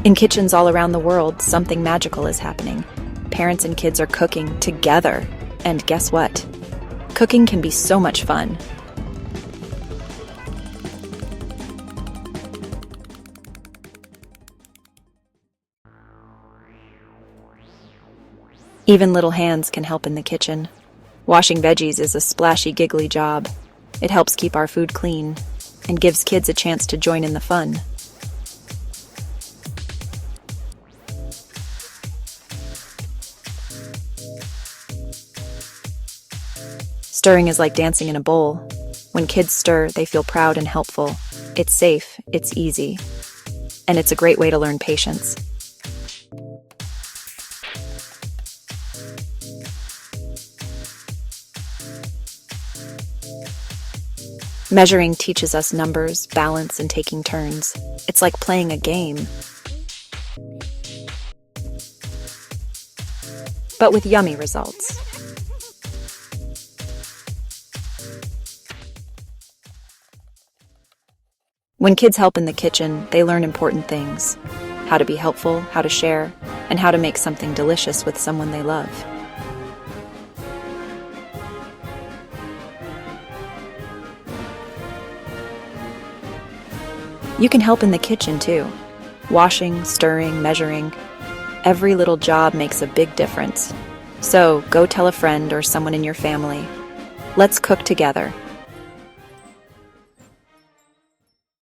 In kitchens all around the world, something magical is happening. Parents and kids are cooking together. And guess what? Cooking can be so much fun. Even little hands can help in the kitchen. Washing veggies is a splashy, giggly job. It helps keep our food clean and gives kids a chance to join in the fun. Stirring is like dancing in a bowl. When kids stir, they feel proud and helpful. It's safe, it's easy, and it's a great way to learn patience. Measuring teaches us numbers, balance, and taking turns. It's like playing a game, but with yummy results. When kids help in the kitchen, they learn important things: how to be helpful, how to share, and how to make something delicious with someone they love. You can help in the kitchen too. Washing, stirring, measuring. Every little job makes a big difference. So go tell a friend or someone in your family. Let's cook together.